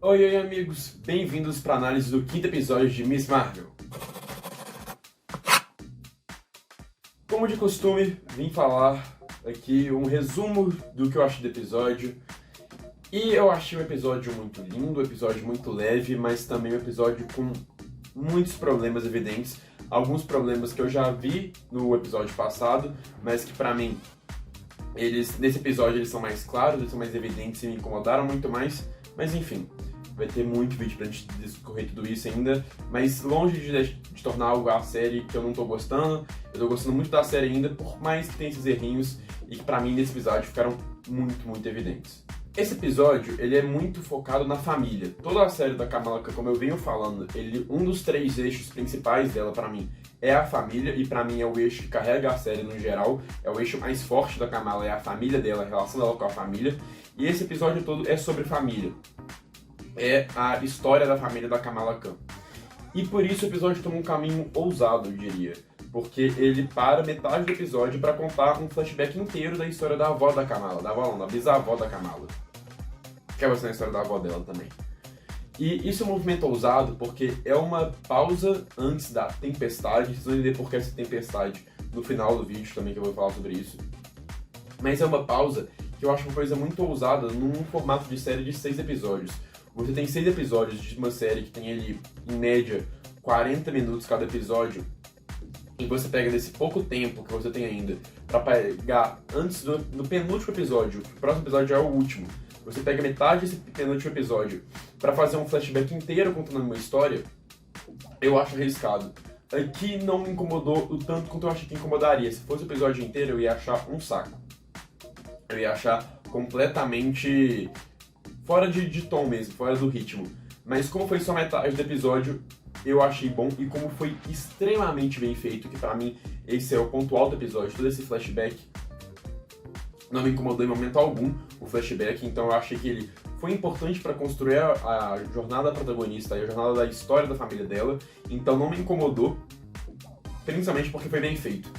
Oi, amigos, bem-vindos para a análise do quinto episódio de Miss Marvel. Como de costume, vim falar aqui um resumo do que eu achei do episódio. E eu achei um episódio muito lindo, um episódio muito leve, mas também um episódio com muitos problemas evidentes. Alguns problemas que eu já vi no episódio passado, mas que pra mim, nesse episódio eles são mais claros, eles são mais evidentes e me incomodaram muito mais. Mas enfim, vai ter muito vídeo pra gente discorrer tudo isso ainda, mas longe de tornar algo a série que eu não tô gostando. Eu tô gostando muito da série ainda, por mais que tenha esses errinhos e que pra mim nesse episódio ficaram muito evidentes. Esse episódio, ele é muito focado na família. Toda a série da Kamala Khan, como eu venho falando, um dos 3 eixos principais dela pra mim é a família, e pra mim é o eixo que carrega a série no geral, é o eixo mais forte da Kamala, é a família dela, a relação dela com a família, e esse episódio todo é sobre família. É a história da família da Kamala Khan. E por isso o episódio toma um caminho ousado, eu diria. Porque ele para metade do episódio para contar um flashback inteiro da história da avó da Kamala. Da avó não, da bisavó da Kamala. Que é a história da avó dela também. E isso é um movimento ousado porque é uma pausa antes da tempestade. Vocês vão entender por que essa tempestade no final do vídeo também, que eu vou falar sobre isso. Mas é uma pausa que eu acho uma coisa muito ousada num formato de série de 6 episódios. Você tem 6 episódios de uma série que tem ali, em média, 40 minutos cada episódio, e você pega desse pouco tempo que você tem ainda pra pegar antes do penúltimo episódio, o próximo episódio é o último, você pega metade desse penúltimo episódio pra fazer um flashback inteiro contando uma história, eu acho arriscado. Aqui não me incomodou o tanto quanto eu achei que incomodaria. Se fosse o episódio inteiro, eu ia achar um saco. Eu ia achar completamente fora de tom mesmo, fora do ritmo. Mas como foi só metade do episódio, eu achei bom, e como foi extremamente bem feito, que pra mim esse é o ponto alto do episódio, todo esse flashback não me incomodou em momento algum, o flashback, então eu achei que ele foi importante para construir a jornada da protagonista, a jornada da história da família dela, então não me incomodou, principalmente porque foi bem feito.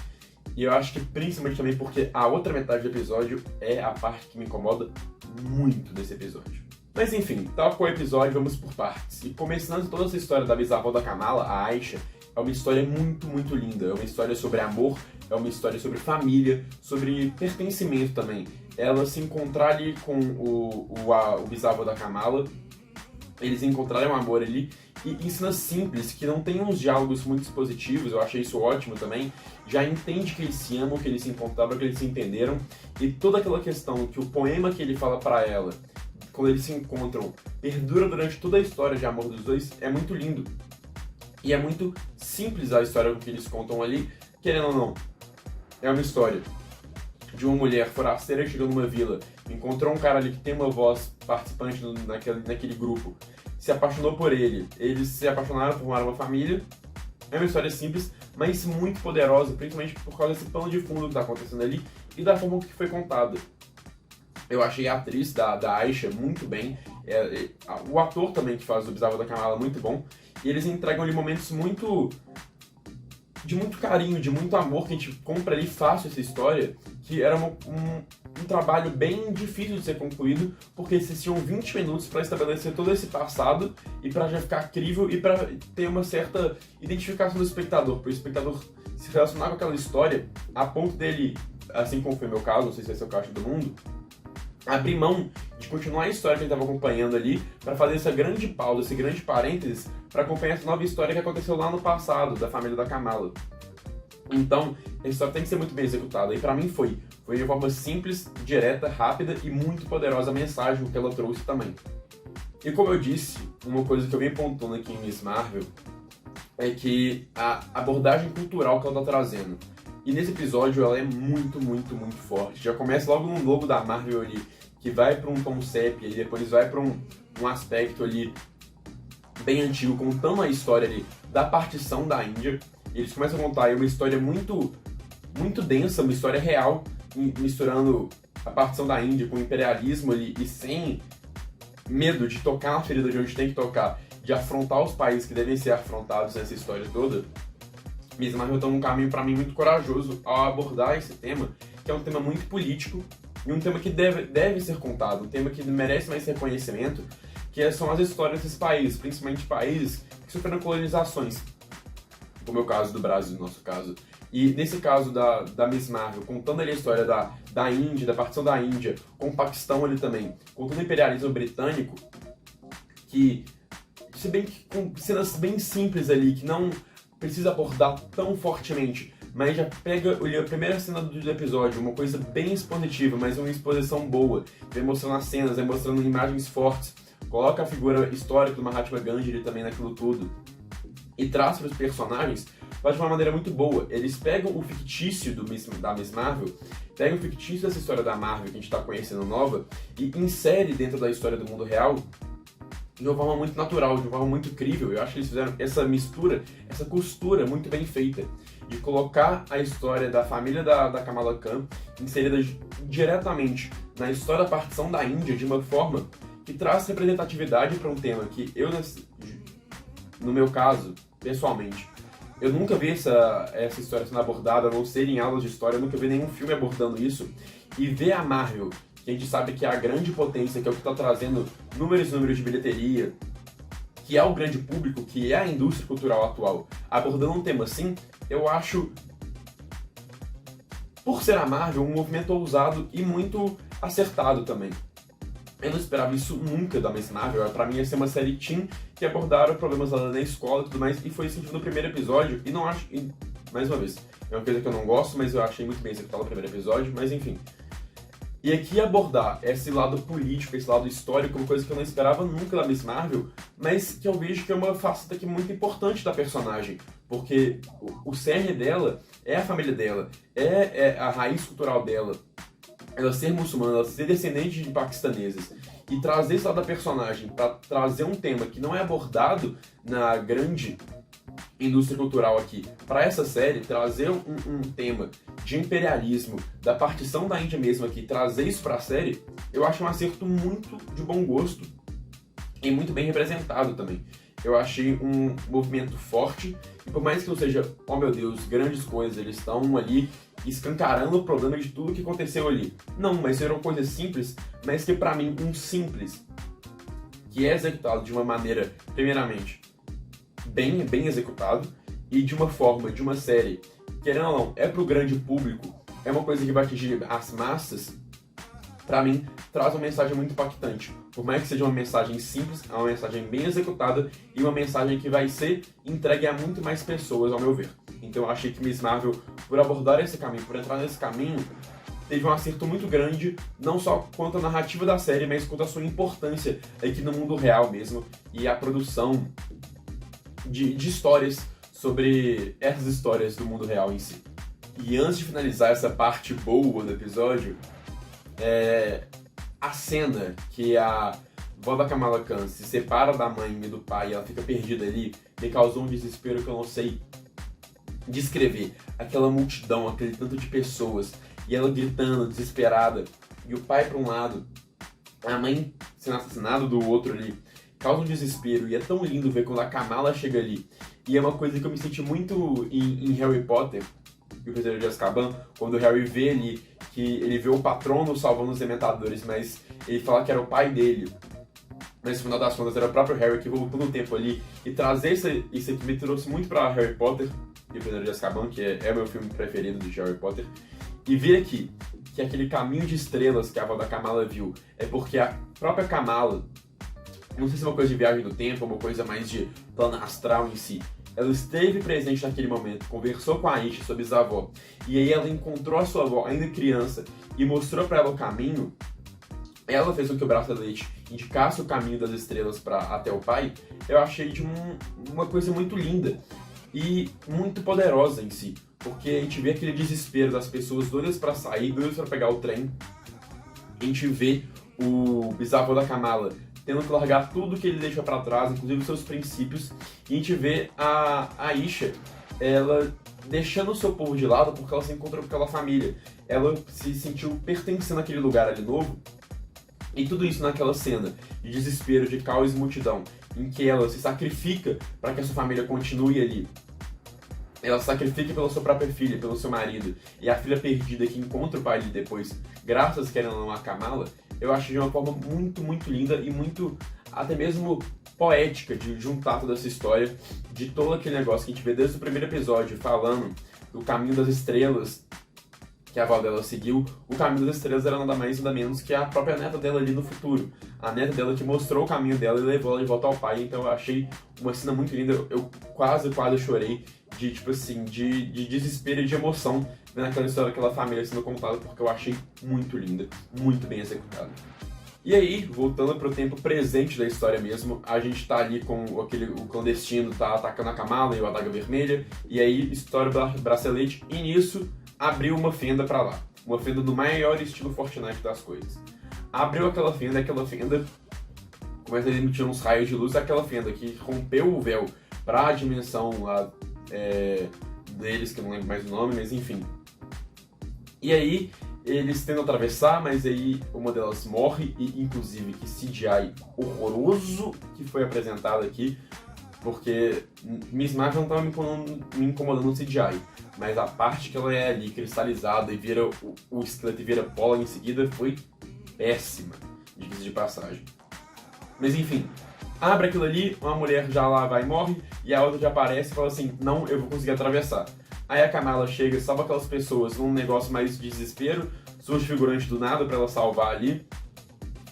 E eu acho que principalmente também porque a outra metade do episódio é a parte que me incomoda muito desse episódio. Mas enfim, tal qual o episódio, vamos por partes. E começando toda essa história da bisavó da Kamala, a Aisha, é uma história muito linda. É uma história sobre amor, é uma história sobre família, sobre pertencimento também. Ela se encontrar ali com o bisavô da Kamala, eles encontrarem um amor ali, e cenas simples, que não tem uns diálogos muito expositivos, eu achei isso ótimo também, já entende que eles se amam, que eles se encontraram, que eles se entenderam, e toda aquela questão que o poema que ele fala pra ela, quando eles se encontram, perdura durante toda a história de amor dos dois, é muito lindo. E é muito simples a história que eles contam ali, querendo ou não. É uma história de uma mulher forasteira que chegou numa vila, encontrou um cara ali que tem uma voz participante naquele grupo, se apaixonou por ele, eles se apaixonaram, formaram uma família. É uma história simples, mas muito poderosa, principalmente por causa desse pano de fundo que está acontecendo ali e da forma que foi contada. Eu achei a atriz da Aisha muito bem, o ator também que faz o bisavô da Kamala muito bom, e eles entregam ali momentos de muito carinho, de muito amor, que a gente compra ali fácil essa história, que era um trabalho bem difícil de ser concluído, porque eles tinham 20 minutos para estabelecer todo esse passado e para já ficar crível e para ter uma certa identificação do espectador, para o espectador se relacionar com aquela história a ponto dele, assim como foi meu caso, não sei se esse é o caso de todo mundo, abrir mão de continuar a história que ele estava acompanhando ali para fazer essa grande pausa, esse grande parênteses para acompanhar essa nova história que aconteceu lá no passado, da família da Kamala. Então, a história tem que ser muito bem executada, e pra mim foi de uma forma simples, direta, rápida e muito poderosa a mensagem que ela trouxe também. E como eu disse, uma coisa que eu venho pontuando aqui em Miss Marvel é que a abordagem cultural que ela tá trazendo. E nesse episódio ela é muito forte. Já começa logo no logo da Marvel ali, que vai para um tom sépia e depois vai para um aspecto ali bem antigo, contando a história ali da partição da Índia. Eles começam a contar aí uma história muito densa, uma história real, misturando a partição da Índia com o imperialismo ali e sem medo de tocar na ferida de onde tem que tocar, de afrontar os países que devem ser afrontados nessa história toda. Miss Marvel está num caminho, para mim, muito corajoso ao abordar esse tema, que é um tema muito político e um tema que deve ser contado, um tema que merece mais reconhecimento, que são as histórias desses países, principalmente países que sofreram colonizações, como é o caso do Brasil, no nosso caso. E nesse caso da Miss Marvel, contando ali a história da Índia, da partição da Índia, com o Paquistão ali também, contando o imperialismo britânico, que, se bem que com cenas bem simples ali, que não precisa abordar tão fortemente, mas já pega a primeira cena do episódio, uma coisa bem expositiva, mas uma exposição boa, vai mostrando as cenas, vai mostrando imagens fortes, coloca a figura histórica do Mahatma Gandhi ali também naquilo tudo, e traz para os personagens, faz de uma maneira muito boa. Eles pegam o fictício da Miss Marvel, pegam o fictício dessa história da Marvel que a gente está conhecendo nova, e insere dentro da história do mundo real de uma forma muito natural, de uma forma muito crível. Eu acho que eles fizeram essa mistura, essa costura muito bem feita, de colocar a história da família da Kamala Khan inserida diretamente na história da partição da Índia de uma forma que traz representatividade para um tema que eu, no meu caso, pessoalmente, eu nunca vi essa história sendo abordada, a não ser em aulas de história, eu nunca vi nenhum filme abordando isso, e ver a Marvel, que a gente sabe que é a grande potência, que é o que está trazendo números e números de bilheteria, que é o grande público, que é a indústria cultural atual, abordando um tema assim, eu acho, por ser a Marvel, um movimento ousado e muito acertado também. Eu não esperava isso nunca da Miss Marvel, pra mim ia ser uma série teen que abordaram problemas lá na escola e tudo mais, e foi sentido no primeiro episódio, e não acho, mais uma vez, é uma coisa que eu não gosto, mas eu achei muito bem executado no primeiro episódio, mas enfim. E aqui abordar esse lado político, esse lado histórico, uma coisa que eu não esperava nunca da Miss Marvel, mas que eu vejo que é uma faceta aqui muito importante da personagem, porque o cerne dela é a família dela, é a raiz cultural dela, ela ser muçulmana, ela ser descendente de paquistaneses, e trazer isso lá da personagem para trazer um tema que não é abordado na grande indústria cultural aqui, para essa série, trazer um tema de imperialismo, da partição da Índia mesmo aqui, trazer isso para a série, eu acho um acerto muito de bom gosto e muito bem representado também. Eu achei um movimento forte, e por mais que não seja, oh meu Deus, grandes coisas, eles estão ali escancarando o problema de tudo que aconteceu ali. Não, mas eram coisas simples, mas que pra mim, um simples, que é executado de uma maneira, primeiramente, bem executado, e de uma forma, de uma série, querendo ou não, é pro grande público, é uma coisa que vai atingir as massas, pra mim, traz uma mensagem muito impactante. Por mais que seja uma mensagem simples, é uma mensagem bem executada e uma mensagem que vai ser entregue a muito mais pessoas, ao meu ver. Então eu achei que Miss Marvel, por abordar esse caminho, por entrar nesse caminho, teve um acerto muito grande, não só quanto a narrativa da série, mas quanto a sua importância aqui no mundo real mesmo, e a produção de histórias sobre essas histórias do mundo real em si. E antes de finalizar essa parte boa do episódio, a cena que a vó da Kamala Khan se separa da mãe e do pai e ela fica perdida ali, me causou um desespero que eu não sei descrever. Aquela multidão, aquele tanto de pessoas, e ela gritando, desesperada, e o pai para um lado, a mãe sendo assassinada do outro ali, causa um desespero, e é tão lindo ver quando a Kamala chega ali. E é uma coisa que eu me senti muito em Harry Potter, e o Prisioneiro de Azkaban, quando o Harry vê ali, que ele vê o patrono salvando os dementadores, mas ele fala que era o pai dele. Mas no final das contas era o próprio Harry que voltou no tempo ali, e trazer isso aqui me trouxe muito pra Harry Potter e o Prisioneiro de Azkaban, que é meu filme preferido de Harry Potter, e ver aqui que aquele caminho de estrelas que a avó da Kamala viu é porque a própria Kamala, não sei se é uma coisa de viagem no tempo ou uma coisa mais de plano astral em si, ela esteve presente naquele momento, conversou com a Aisha, sua bisavó, e aí ela encontrou a sua avó ainda criança e mostrou para ela o caminho. Ela fez com que o bracelete indicasse o caminho das estrelas até o pai. Eu achei de uma coisa muito linda e muito poderosa em si, porque a gente vê aquele desespero das pessoas doidas para sair, doidas para pegar o trem. A gente vê o bisavô da Kamala tendo que largar tudo que ele deixa para trás, inclusive os seus princípios, e a gente vê a Aisha, ela deixando o seu povo de lado porque ela se encontrou com aquela família. Ela se sentiu pertencendo àquele lugar ali novo, e tudo isso naquela cena de desespero, de caos e multidão, em que ela se sacrifica para que a sua família continue ali. Ela se sacrifica pela sua própria filha, pelo seu marido, e a filha perdida que encontra o pai dele depois, graças, querendo ou não, a Kamala, eu acho de uma forma muito, muito linda e muito, até mesmo poética, de juntar toda essa história, de todo aquele negócio que a gente vê desde o primeiro episódio, falando do caminho das estrelas que a avó dela seguiu. O caminho das estrelas era nada mais nada menos que a própria neta dela ali no futuro. A neta dela que mostrou o caminho dela e levou ela de volta ao pai. Então eu achei uma cena muito linda. Eu quase chorei de, tipo assim, de desespero e de emoção vendo aquela história daquela família sendo contada, porque eu achei muito linda, muito bem executada. E aí, voltando pro tempo presente da história mesmo, a gente tá ali com o clandestino tá atacando a Kamala e o Adaga Vermelha, e aí estoura o bracelete, e nisso abriu uma fenda pra lá. Uma fenda do maior estilo Fortnite das coisas. Abriu aquela fenda começa a emitir uns raios de luz, aquela fenda que rompeu o véu pra dimensão lá deles, que eu não lembro mais o nome, mas enfim. E aí, eles tentam atravessar, mas aí uma delas morre, e inclusive que CGI horroroso que foi apresentado aqui, porque Miss Marvel não estava me incomodando no CGI, mas a parte que ela é ali cristalizada e vira o esqueleto e vira bola em seguida foi péssima, diga-se de passagem. Mas enfim, abre aquilo ali, uma mulher já lá vai e morre, e a outra já aparece e fala assim, não, eu vou conseguir atravessar. Aí a Kamala chega, salva aquelas pessoas num negócio mais de desespero, surge figurante do nada pra ela salvar ali,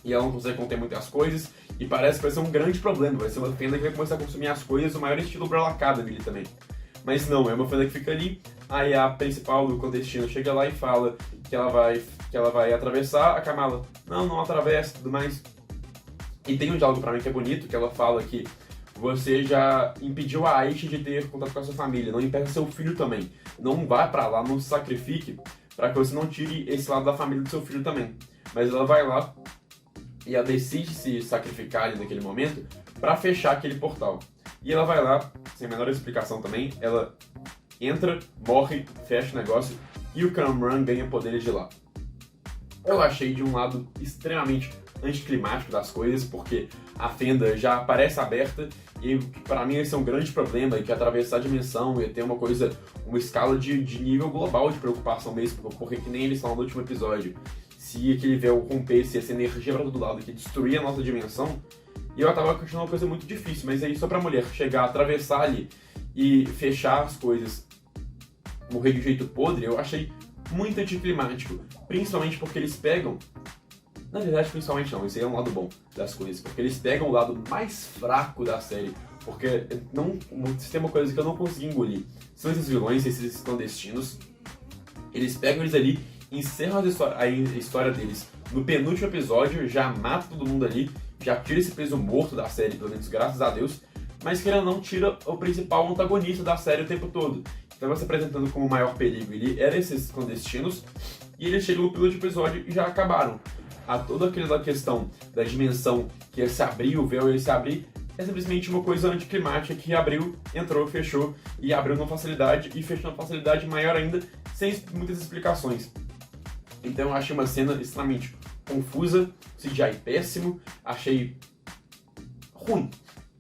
e ela não consegue conter muitas coisas, e parece que vai ser um grande problema, vai ser uma fenda que vai começar a consumir as coisas, o maior estilo Umbrella Academy também. Mas não, é uma fenda que fica ali, aí a principal do clandestino chega lá e fala que ela vai atravessar, a Kamala, não atravessa e tudo mais. E tem um diálogo pra mim que é bonito, que ela fala que você já impediu a Aisha de ter contato com a sua família, não impeça seu filho também. Não vá pra lá, não se sacrifique para que você não tire esse lado da família do seu filho também. Mas ela vai lá e ela decide se sacrificar ali naquele momento para fechar aquele portal. E ela vai lá, sem a menor explicação também, ela entra, morre, fecha o negócio e o Cameron ganha poderes de lá. Eu achei de um lado extremamente anticlimático das coisas, porque a fenda já parece aberta e para mim esse é um grande problema, que atravessar a dimensão ia ter uma escala de nível global de preocupação mesmo, porque que nem eles falam no último episódio, se aquele véu rompesse essa energia para todo lado que destruía a nossa dimensão, e eu tava questionando uma coisa muito difícil, mas aí só pra mulher chegar, atravessar ali e fechar as coisas, morrer de um jeito podre, eu achei muito anticlimático, principalmente porque eles pegam. Na verdade, principalmente não, esse aí é um lado bom das coisas, porque eles pegam o lado mais fraco da série, porque se tem uma coisa que eu não consegui engolir, são esses vilões, esses clandestinos, eles pegam eles ali, encerram a história deles no penúltimo episódio, já mata todo mundo ali, já tira esse peso morto da série, pelo menos graças a Deus, mas que ela não tira o principal antagonista da série o tempo todo. Estava se apresentando como o maior perigo, ele era esses clandestinos, e eles chegam no piloto episódio e já acabaram. A toda aquela questão da dimensão que ia se abrir, o véu ia se abrir, é simplesmente uma coisa anticlimática que abriu, entrou, fechou, e abriu numa facilidade, e fechou numa facilidade maior ainda, sem muitas explicações. Então eu achei uma cena extremamente confusa, CGI péssimo, achei ruim,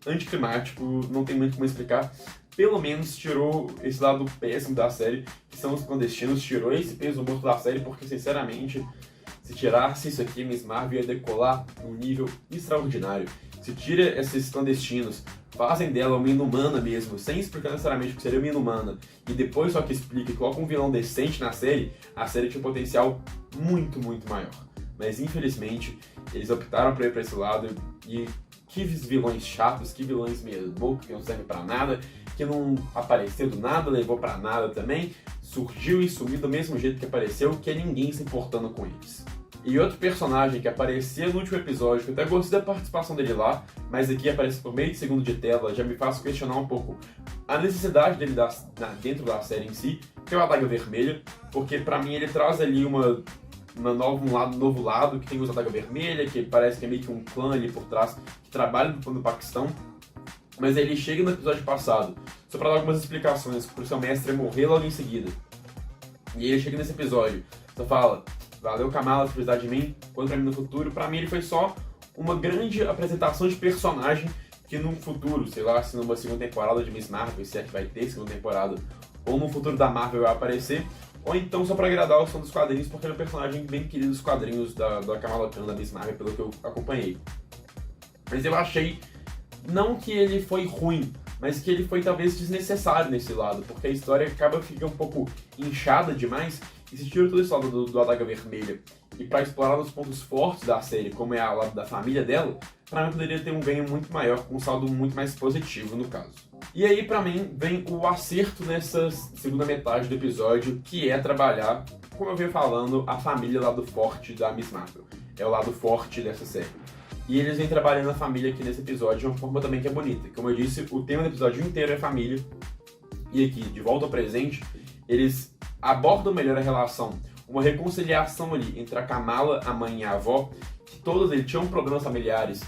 anticlimático, não tem muito como explicar. Pelo menos tirou esse lado péssimo da série, que são os clandestinos, tirou esse peso morto da série, porque sinceramente, se tirasse isso aqui, Miss Marvel ia decolar num nível extraordinário. Se tira esses clandestinos, fazem dela uma inumana mesmo, sem explicar necessariamente o que seria uma inumana, e depois só que explica e coloca um vilão decente na série, a série tinha um potencial muito, muito maior. Mas infelizmente, eles optaram por ir pra esse lado, e que vilões chatos, que vilões meio loucos, que não servem pra nada, que não apareceu do nada, levou pra nada também, surgiu e sumiu do mesmo jeito que apareceu, que é ninguém se importando com eles. E outro personagem que aparecia no último episódio, que eu até gostei da participação dele lá, mas aqui aparece por meio de segundo de tela, já me faz questionar um pouco a necessidade dele dentro da série em si, que é o Adaga Vermelha, porque pra mim ele traz ali um novo lado, que tem os Adaga Vermelha, que parece que é meio que um clã ali por trás, que trabalha no Paquistão, mas ele chega no episódio passado, só pra dar algumas explicações, pro seu mestre morrer logo em seguida. E ele chega nesse episódio, só fala, valeu Kamala por precisar de mim, quanto pra mim no futuro. Pra mim ele foi só uma grande apresentação de personagem que no futuro, sei lá, se numa segunda temporada de Miss Marvel, se é que vai ter segunda temporada, ou no futuro da Marvel vai aparecer, ou então só pra agradar os fãs dos quadrinhos, porque ele é um personagem bem querido dos quadrinhos da Kamala Khan, da Miss Marvel, pelo que eu acompanhei. Mas eu achei, não que ele foi ruim, mas que ele foi talvez desnecessário nesse lado, porque a história acaba ficando um pouco inchada demais, e se tira todo esse lado do Adaga Vermelha, e pra explorar os pontos fortes da série, como é o lado da família dela, pra mim poderia ter um ganho muito maior, com um saldo muito mais positivo no caso. E aí, pra mim, vem o acerto nessa segunda metade do episódio, que é trabalhar, como eu venho falando, a família lado forte da Miss Marvel. É o lado forte dessa série. E eles vêm trabalhando a família aqui nesse episódio de uma forma também que é bonita. Como eu disse, o tema do episódio inteiro é família. E aqui, de volta ao presente, eles abordam melhor a relação, uma reconciliação ali entre a Kamala, a mãe e a avó, que todos eles tinham problemas familiares.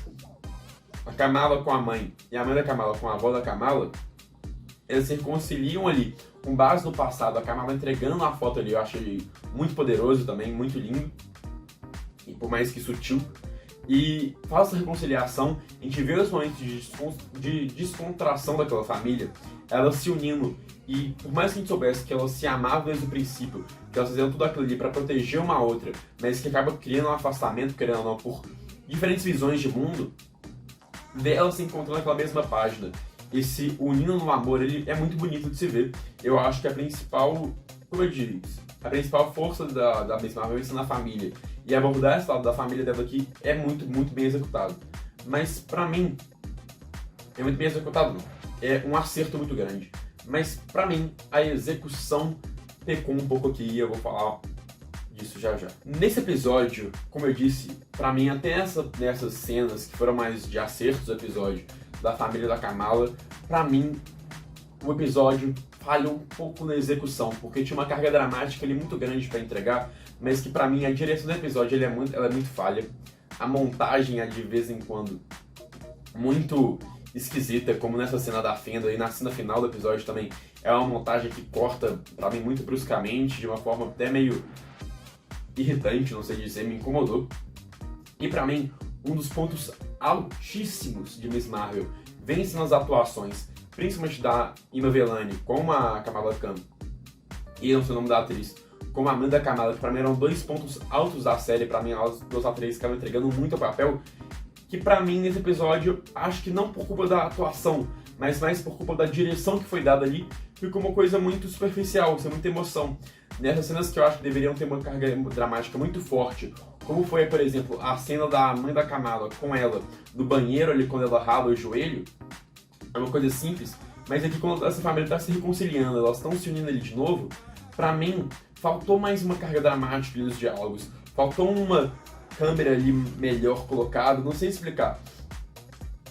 A Kamala com a mãe e a mãe da Kamala com a avó da Kamala, eles se reconciliam ali, com base no passado. A Kamala entregando a foto ali, eu achei muito poderoso também, muito lindo, e por mais que sutil. E faz essa reconciliação, a gente vê os momentos de descontração daquela família, elas se unindo, e por mais que a gente soubesse que elas se amavam desde o princípio, que elas faziam tudo aquilo ali para proteger uma a outra, mas que acaba criando um afastamento, querendo ou não, por diferentes visões de mundo, delas se encontrando naquela mesma página, e se unindo no amor, ele é muito bonito de se ver. Eu acho que a principal, como eu diria, a principal força da Miss Marvel é na família. E abordar esse lado da família dela aqui é muito, muito bem executado. Mas pra mim, é muito bem executado não. É um acerto muito grande. Mas pra mim, a execução pecou um pouco aqui e eu vou falar disso já já. Nesse episódio, como eu disse, pra mim até nessas cenas que foram mais de acertos do episódio da família da Kamala, pra mim o episódio falhou um pouco na execução, porque tinha uma carga dramática ali muito grande pra entregar, mas que pra mim a direção do episódio ela é muito falha. A montagem é de vez em quando muito esquisita, como nessa cena da Fenda e na cena final do episódio também. É uma montagem que corta pra mim muito bruscamente, de uma forma até meio irritante, não sei dizer, me incomodou. E pra mim, um dos pontos altíssimos de Miss Marvel vence nas atuações, principalmente da Ima Velani como a Kamala Khan, e não sei o nome da atriz, como a Amanda Kamala, que pra mim eram dois pontos altos da série. Pra mim, as duas atrizes estavam entregando muito papel, que pra mim nesse episódio, acho que não por culpa da atuação, mas mais por culpa da direção que foi dada ali, ficou uma coisa muito superficial, sem muita emoção. Nessas cenas que eu acho que deveriam ter uma carga dramática muito forte, como foi, por exemplo, a cena da mãe da Kamala com ela no banheiro ali quando ela rala o joelho, é uma coisa simples, mas aqui quando essa família está se reconciliando, elas estão se unindo ali de novo, pra mim faltou mais uma carga dramática nos diálogos, faltou uma câmera ali melhor colocada, não sei explicar.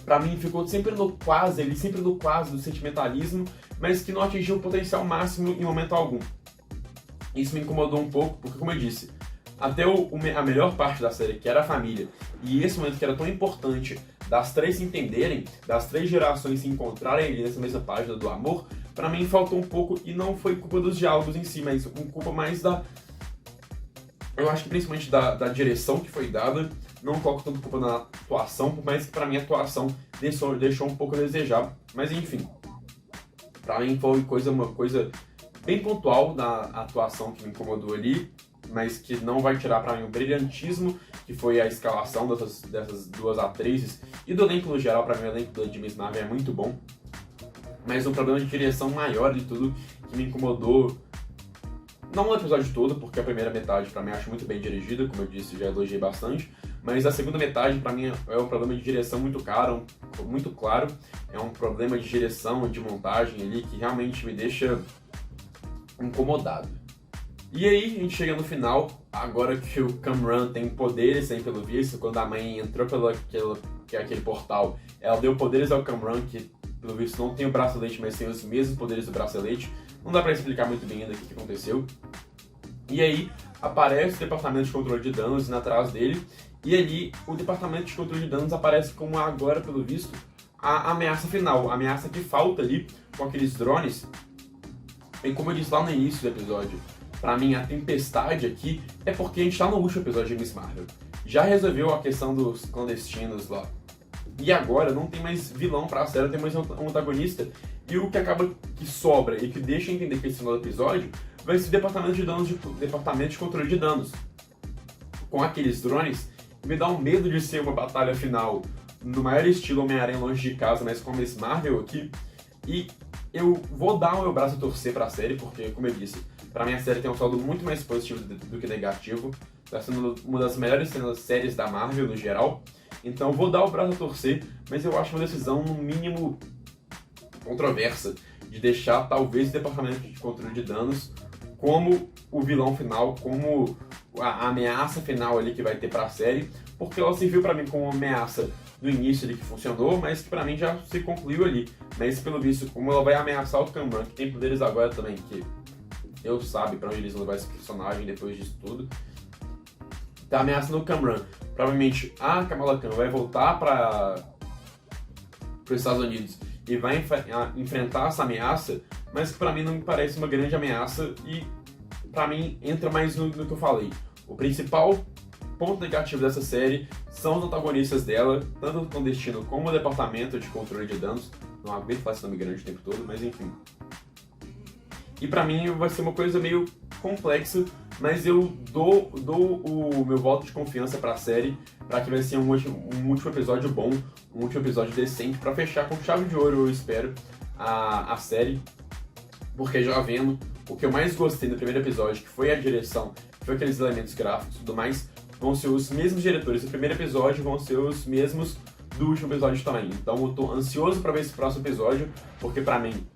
Pra mim ficou sempre no quase do sentimentalismo, mas que não atingiu o potencial máximo em momento algum. Isso me incomodou um pouco, porque como eu disse, até a melhor parte da série, que era a família, e esse momento que era tão importante, das três se entenderem, das três gerações se encontrarem ali nessa mesma página do amor, pra mim faltou um pouco, e não foi culpa dos diálogos em si, mas culpa mais eu acho que principalmente da direção que foi dada. Não coloco tanto culpa na atuação, por mais que pra mim a atuação deixou um pouco a desejar, mas enfim, pra mim foi uma coisa bem pontual da atuação que me incomodou ali, mas que não vai tirar pra mim o brilhantismo que foi a escalação dessas duas atrizes, e do elenco no geral. Pra mim o elenco de Miss Marvel é muito bom, mas um problema de direção maior de tudo que me incomodou, não o episódio todo, porque a primeira metade pra mim acho muito bem dirigida, como eu disse, já elogiei bastante, mas a segunda metade pra mim é um problema de direção muito claro, é um problema de direção, de montagem ali, que realmente me deixa incomodado. E aí, a gente chega no final, agora que o Kamran tem poderes, hein, pelo visto, quando a mãe entrou aquele portal, ela deu poderes ao Kamran, que pelo visto não tem o bracelete, mas tem os mesmos poderes do bracelete. Não dá pra explicar muito bem ainda o que aconteceu. E aí, aparece o departamento de controle de danos indo atrás dele, e ali o departamento de controle de danos aparece como agora, pelo visto, a ameaça final, a ameaça que falta ali com aqueles drones. E como eu disse lá no início do episódio, pra mim a tempestade aqui é porque a gente tá no último episódio de Miss Marvel. Já resolveu a questão dos clandestinos lá. E agora não tem mais vilão pra série, tem mais um antagonista. E o que acaba que sobra e que deixa entender que esse final do episódio vai ser departamento de controle de danos. Com aqueles drones, me dá um medo de ser uma batalha final no maior estilo Homem-Aranha Longe de Casa, mas com a Miss Marvel aqui. E eu vou dar o meu braço a torcer pra série, porque, como eu disse, pra mim a série tem um saldo muito mais positivo do que negativo. Tá sendo uma das melhores séries da Marvel no geral. Então vou dar o braço a torcer, mas eu acho uma decisão, no mínimo, controversa, de deixar talvez o departamento de controle de danos como o vilão final, como a ameaça final ali que vai ter pra série, porque ela serviu pra mim como uma ameaça no início ali que funcionou, mas que pra mim já se concluiu ali. Mas pelo visto, como ela vai ameaçar o Cameron, que tem poderes agora também, que eu sabe pra onde eles vão levar esse personagem depois disso tudo, tá ameaçando o Cameron. Provavelmente a Kamala Khan vai voltar para os Estados Unidos e vai enfrentar essa ameaça, mas que pra mim não me parece uma grande ameaça e pra mim entra mais no que eu falei. O principal ponto negativo dessa série são os antagonistas dela, tanto o Clandestino como o Departamento de Controle de Danos. Não aguento falar esse nome grande o tempo todo, mas enfim. E pra mim vai ser uma coisa meio complexa, mas eu dou o meu voto de confiança pra série, pra que vai ser um último episódio bom, um último episódio decente, pra fechar com chave de ouro, eu espero, a série. Porque já vendo, o que eu mais gostei no primeiro episódio, que foi a direção, que foi aqueles elementos gráficos e tudo mais, vão ser os mesmos diretores do primeiro episódio, vão ser os mesmos do último episódio também. Então eu tô ansioso pra ver esse próximo episódio, porque pra mim,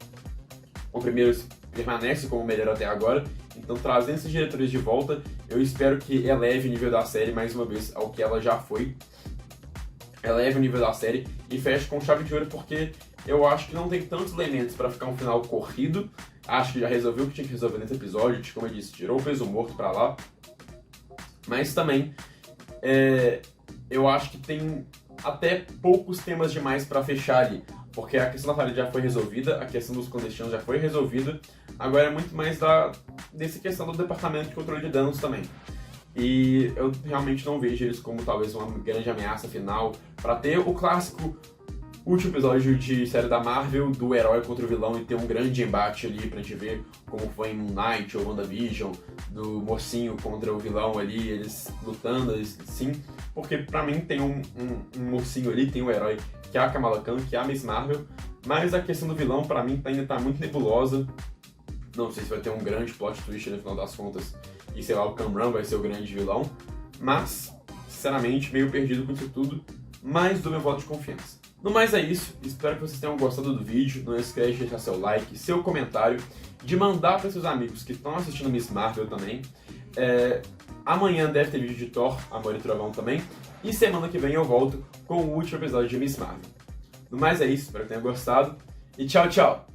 o primeiro permanece como o melhor até agora. Então, trazendo esses diretores de volta, eu espero que eleve o nível da série mais uma vez ao que ela já foi. Eleve o nível da série e feche com chave de ouro, porque eu acho que não tem tantos elementos para ficar um final corrido. Acho que já resolveu o que tinha que resolver nesse episódio, como eu disse, tirou o peso morto pra lá. Mas também, eu acho que tem até poucos temas demais para fechar ali. Porque a questão da parede já foi resolvida, a questão dos clandestinos já foi resolvida, agora é muito mais dessa questão do departamento de controle de danos também. E eu realmente não vejo eles como talvez uma grande ameaça final para ter o clássico último episódio de série da Marvel do herói contra o vilão e ter um grande embate ali pra gente ver como foi em Moon Knight ou WandaVision, do mocinho contra o vilão ali, eles lutando, sim, porque pra mim tem um mocinho ali, tem um herói que é a Kamala Khan, que é a Miss Marvel, mas a questão do vilão pra mim ainda tá muito nebulosa. Não sei se vai ter um grande plot twist no final das contas e sei lá, o Cameron vai ser o grande vilão, mas sinceramente meio perdido com isso tudo, mas dou meu voto de confiança. No mais é isso, espero que vocês tenham gostado do vídeo, não esquece de deixar seu like, seu comentário, de mandar para seus amigos que estão assistindo Miss Marvel também. Amanhã deve ter vídeo de Thor, Amor e Trovão também, e semana que vem eu volto com o último episódio de Miss Marvel. No mais é isso, espero que tenham gostado, e tchau, tchau!